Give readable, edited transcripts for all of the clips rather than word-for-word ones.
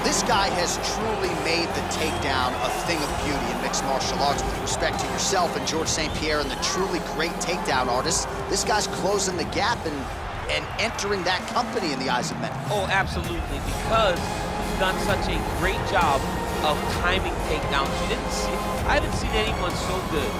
Well, this guy has truly made the takedown a thing of beauty in mixed martial arts. With respect to yourself and George St. Pierre and the truly great takedown artists, this guy's closing the gap and entering that company in the eyes of many. Oh, absolutely, because he's done such a great job of timing takedowns. I haven't seen anyone so good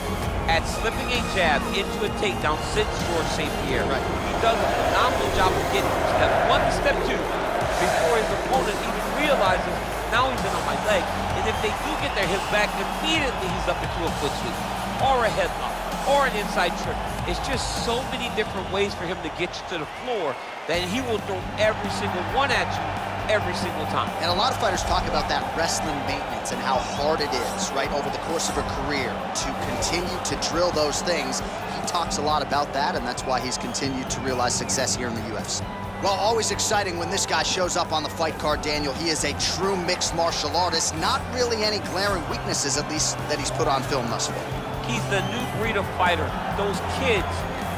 at slipping a jab into a takedown since George St. Pierre. Right. He does a phenomenal job of getting from step 1 to step 2 before his opponent even realizes now he's in on my leg. And if they do get their hips back, immediately he's up into a foot sweep or a headlock or an inside trip. It's just so many different ways for him to get you to the floor that he will throw every single one at you every single time. And a lot of fighters talk about that wrestling maintenance and how hard it is, right, over the course of a career to continue to drill those things. He talks a lot about that, and that's why he's continued to realize success here in the UFC. Well, always exciting when this guy shows up on the fight card, Daniel. He is a true mixed martial artist. Not really any glaring weaknesses, at least, that he's put on film thus far. He's the new breed of fighter. Those kids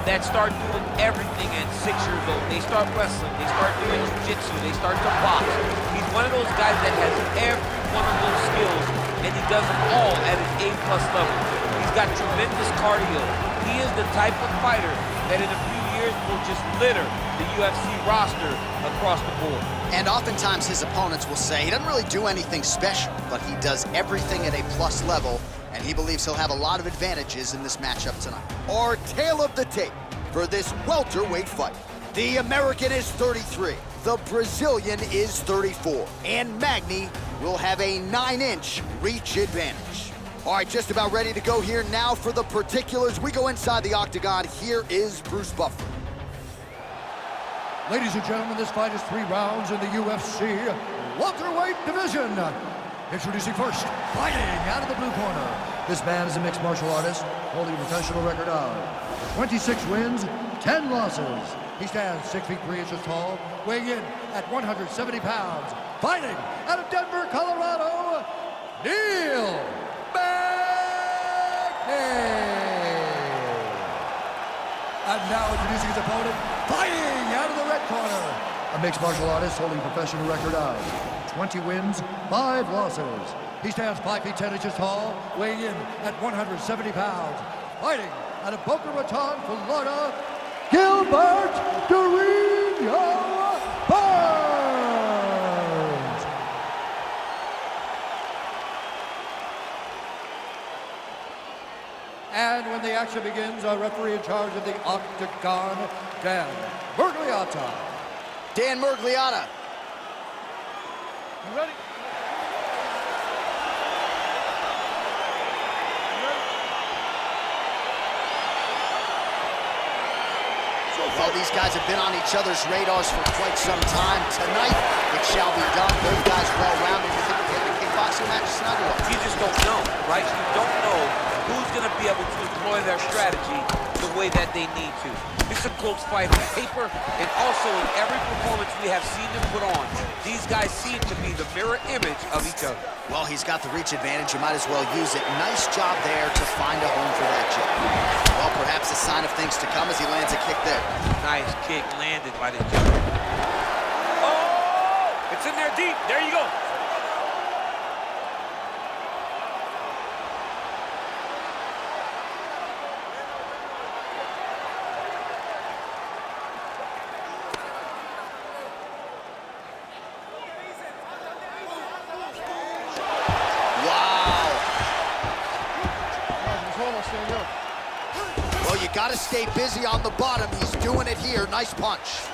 that start doing everything at 6 years old. They start wrestling, they start doing jiu-jitsu, they start to box. He's one of those guys that has every one of those skills, and he does it all at an A+ level. He's got tremendous cardio. He is the type of fighter that in a few years will just litter the UFC roster across the board. And oftentimes his opponents will say he doesn't really do anything special, but he does everything at a plus level, and he believes he'll have a lot of advantages in this matchup tonight. Our tale of the tape for this welterweight fight. The American is 33, the Brazilian is 34, and Magny will have a 9-inch reach advantage. All right, just about ready to go here now for the particulars. We go inside the octagon. Here is Bruce Buffer. Ladies and gentlemen, this fight is 3 rounds in the UFC welterweight division. Introducing first, fighting out of the blue corner. This man is a mixed martial artist, holding a professional record of 26 wins, 10 losses. He stands 6 feet 3 inches tall, weighing in at 170 pounds. Fighting out of Denver, Colorado, Neil Magny. And now introducing his opponent, fighting out of the red corner. A mixed martial artist holding a professional record of 20 wins, 5 losses. He stands 5 feet 10 inches tall, weighing in at 170 pounds. Fighting out of Boca Raton, Florida, Gilbert Burns. And when the action begins, our referee in charge of the octagon, Dan Mergliata. Dan Mergliata. You ready? Well, these guys have been on each other's radars for quite some time. Tonight, it shall be done. Both guys well-rounded. You think we're getting a kickboxing match tonight or what? You just don't know, right? You don't know who's going to be able to employ their strategy the way that they need to. It's a close fight on paper, and also in every performance we have seen them put on. These guys seem to be the mirror image of each other. Well, he's got the reach advantage. You might as well use it. Nice job there to find a home for that jab. Well, perhaps a sign of things to come as he lands a kick there. Nice kick landed by the judge. Oh! It's in there deep. There you go. Well, you got to stay busy on the bottom. He's doing it here. Nice punch.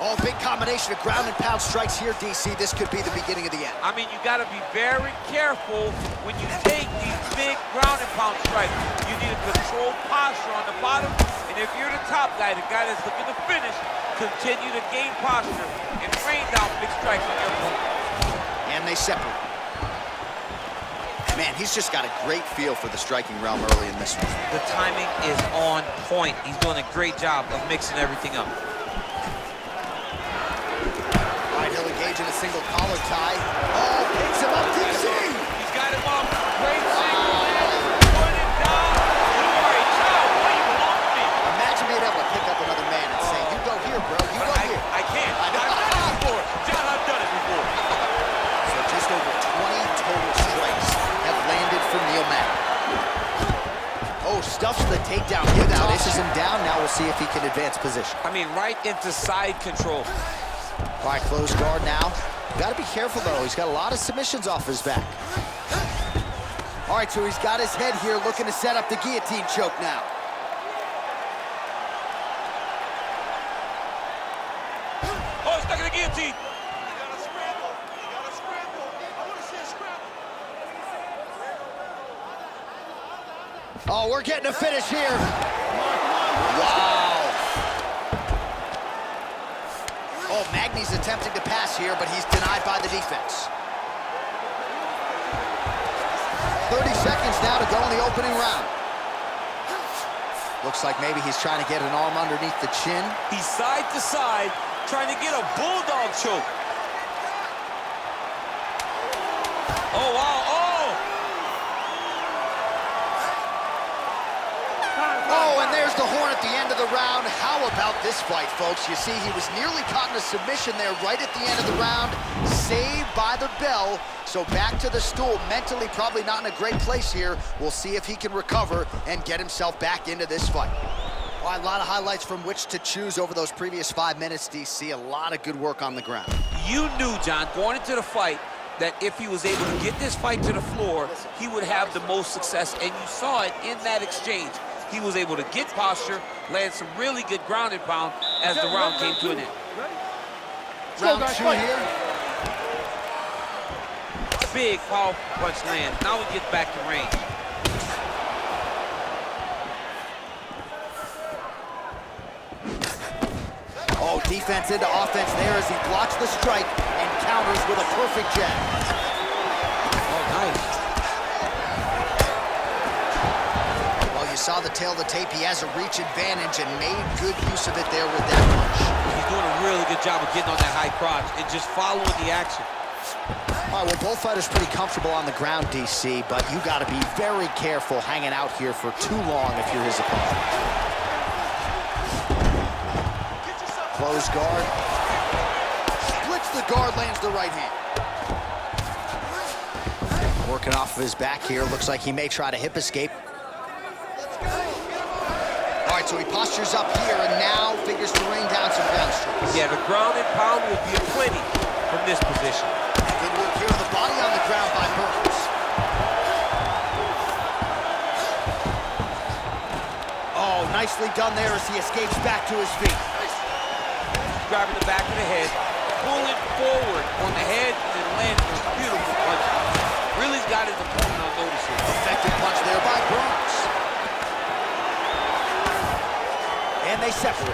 Oh, big combination of ground and pound strikes here, DC. This could be the beginning of the end. I mean, you got to be very careful when you take these big ground and pound strikes. You need a controlled posture on the bottom, and if you're the top guy, the guy that's looking to finish, continue to gain posture and rain down big strikes on your opponent. And they separate. Man, he's just got a great feel for the striking realm early in this one. The timing is on point. He's doing a great job of mixing everything up. All right, he'll engage in a single collar tie. Oh, picks him up, DC! He's got him up. Great single man. Put it down. You are a child. Why you belong to me? Imagine being able to pick up another man and say, you go here, bro. You go here. I can't. Oh, stuffs the takedown. Now dishes him down. Now we'll see if he can advance position. I mean, right into side control. All right, close guard now. Got to be careful, though. He's got a lot of submissions off his back. All right, so he's got his head here, looking to set up the guillotine choke now. Oh, he's stuck in the guillotine. Oh, we're getting a finish here. Wow. Oh, Magny's attempting to pass here, but he's denied by the defense. 30 seconds now to go in the opening round. Looks like maybe he's trying to get an arm underneath the chin. He's side to side, trying to get a bulldog choke. Oh, wow, oh! Oh, and there's the horn at the end of the round. How about this fight, folks? You see, he was nearly caught in a submission there right at the end of the round. Saved by the bell. So back to the stool. Mentally probably not in a great place here. We'll see if he can recover and get himself back into this fight. All right, a lot of highlights from which to choose over those previous 5 minutes, DC. A lot of good work on the ground. You knew, John, going into the fight, that if he was able to get this fight to the floor, he would have the most success, and you saw it in that exchange. He was able to get posture, land some really good ground and pound as the round came to an end. Round two here. Big, powerful punch land. Now we get back to range. Oh, defense into offense there as he blocks the strike and counters with a perfect jab. Oh, nice. Saw the tail of the tape. He has a reach advantage and made good use of it there with that punch. He's doing a really good job of getting on that high crotch and just following the action. All right, well, both fighters pretty comfortable on the ground, DC, but you got to be very careful hanging out here for too long if you're his opponent. Close guard. Splits the guard, lands the right hand. Working off of his back here. Looks like he may try to hip escape. All right, so he postures up here and now figures to rain down some ground strikes. Yeah, the ground and pound will be aplenty from this position. Good work here with the body on the ground by Burns. Oh, nicely done there as he escapes back to his feet. Grabbing the back of the head, pulling forward on the head, and then landing a beautiful punch. Really's got his opponent on notice here. Effective punch there by Burns. And they separate.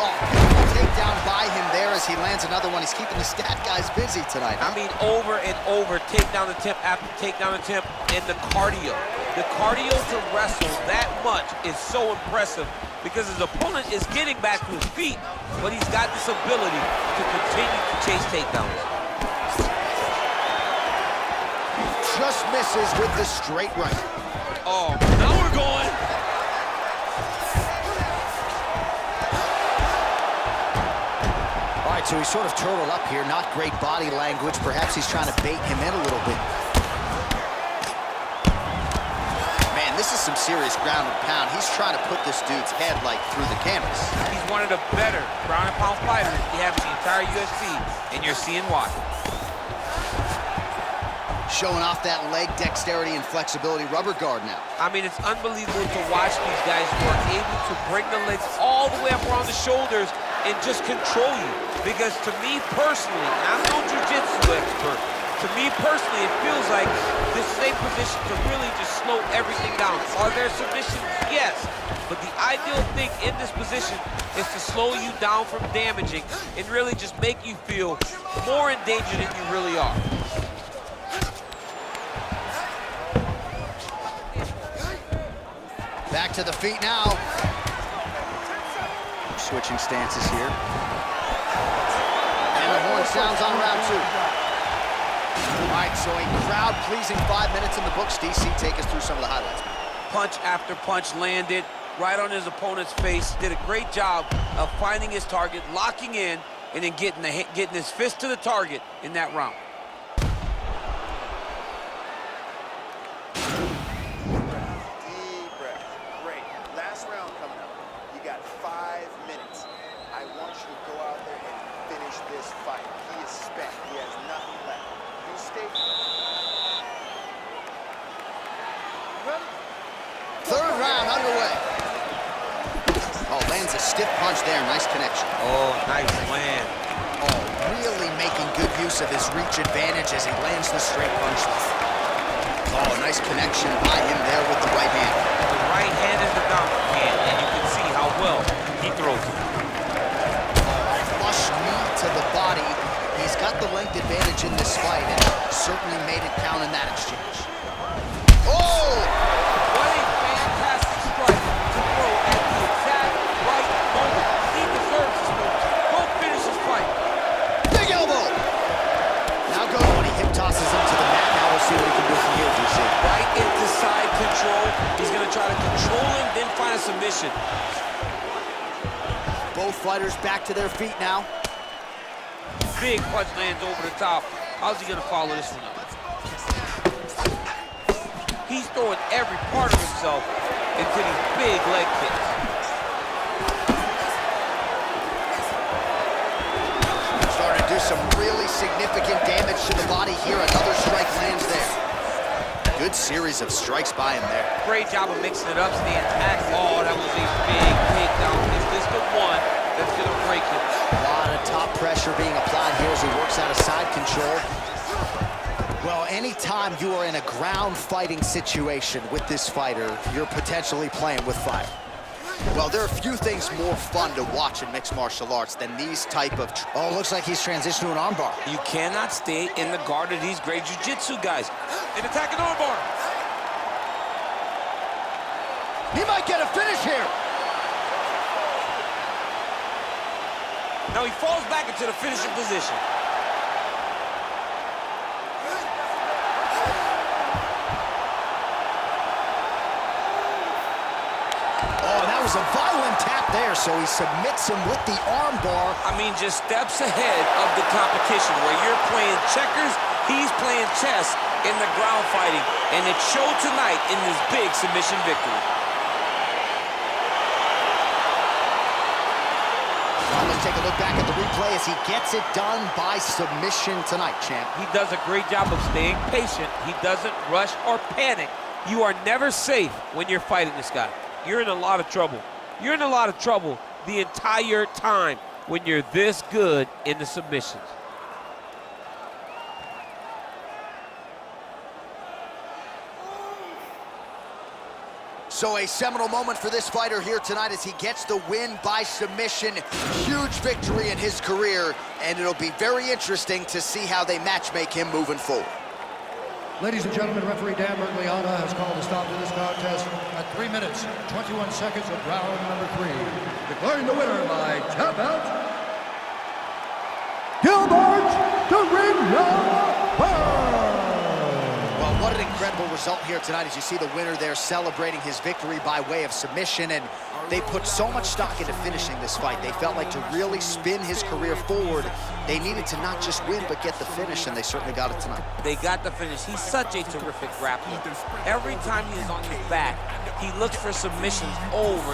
Oh, beautiful takedown by him there as he lands another one. He's keeping the stat guys busy tonight. I mean, over and over, takedown attempt after takedown attempt, and the cardio. The cardio to wrestle that much is so impressive because his opponent is getting back to his feet, but he's got this ability to continue to chase takedowns. Just misses with the straight right. Oh, now we're going. So he's sort of turtled up here, not great body language. Perhaps he's trying to bait him in a little bit. Man, this is some serious ground and pound. He's trying to put this dude's head like through the canvas. He's one of the better ground and pound fighters we have in the entire UFC, and you're seeing why. Showing off that leg dexterity and flexibility. Rubber guard now. I mean, it's unbelievable to watch these guys who are able to bring the legs all the way up around the shoulders and just control you. Because to me personally, and I'm no jiu-jitsu expert, to me personally, it feels like this is a position to really just slow everything down. Are there submissions? Yes. But the ideal thing in this position is to slow you down from damaging and really just make you feel more in danger than you really are. Back to the feet now. Switching stances here. And the horn sounds on round two. All right, so a crowd-pleasing 5 minutes in the books. DC, take us through some of the highlights. Punch after punch landed right on his opponent's face. Did a great job of finding his target, locking in, and then getting his fist to the target in that round. round underway. Oh, lands a stiff punch there. Nice connection. Oh, nice land. Oh, really making good use of his reach advantage as he lands the straight punch. Oh, nice connection by him there with the right hand. The right hand is the dominant hand, and you can see how well he throws it. Flush knee to the body. He's got the length advantage in this fight and certainly made it count in that exchange. Oh! What a fantastic strike to throw at the exact right moment. He deserves this moment. Go finish his fight. Big elbow! Now go when he hip tosses him to the mat. Now we'll see what he can do from here, DC. Right into side control. He's going to try to control him, then find a submission. Both fighters back to their feet now. Big punch lands over the top. How's he going to follow this one up? He's throwing every part of himself into these big leg kicks. Starting to do some really significant damage to the body here. Another strike lands there. Good series of strikes by him there. Great job of mixing it up, staying active. Oh, that was a big takedown. Is this the one that's going to break him? A lot of top pressure being applied here as he works out of side control. Well, anytime you are in a ground fighting situation with this fighter, you're potentially playing with fire. Well, there are few things more fun to watch in mixed martial arts than these type of... Oh, looks like he's transitioned to an armbar. You cannot stay in the guard of these great jiu-jitsu guys. An attacking armbar. He might get a finish here. Now he falls back into the finishing position. A violent tap there, so he submits him with the armbar. I mean, just steps ahead of the competition. Where you're playing checkers, he's playing chess in the ground fighting, and it showed tonight in this big submission victory. Well, let's take a look back at the replay as he gets it done by submission tonight, champ. He does a great job of staying patient. He doesn't rush or panic. You are never safe when you're fighting this guy. You're in a lot of trouble. You're in a lot of trouble the entire time when you're this good in the submissions. So a seminal moment for this fighter here tonight as he gets the win by submission. Huge victory in his career, and it'll be very interesting to see how they matchmake him moving forward. Ladies and gentlemen, referee Dan Bergliana has called a stop to this contest at 3 minutes, 21 seconds of round number 3. Declaring the winner by tap out, Gilbert, the ring number. Well, what an incredible result here tonight as you see the winner there celebrating his victory by way of submission, and they put so much stock into finishing this fight. They felt like to really spin his career forward, they needed to not just win, but get the finish, and they certainly got it tonight. They got the finish. He's such a terrific grappler. Every time he's on his back, he looks for submissions over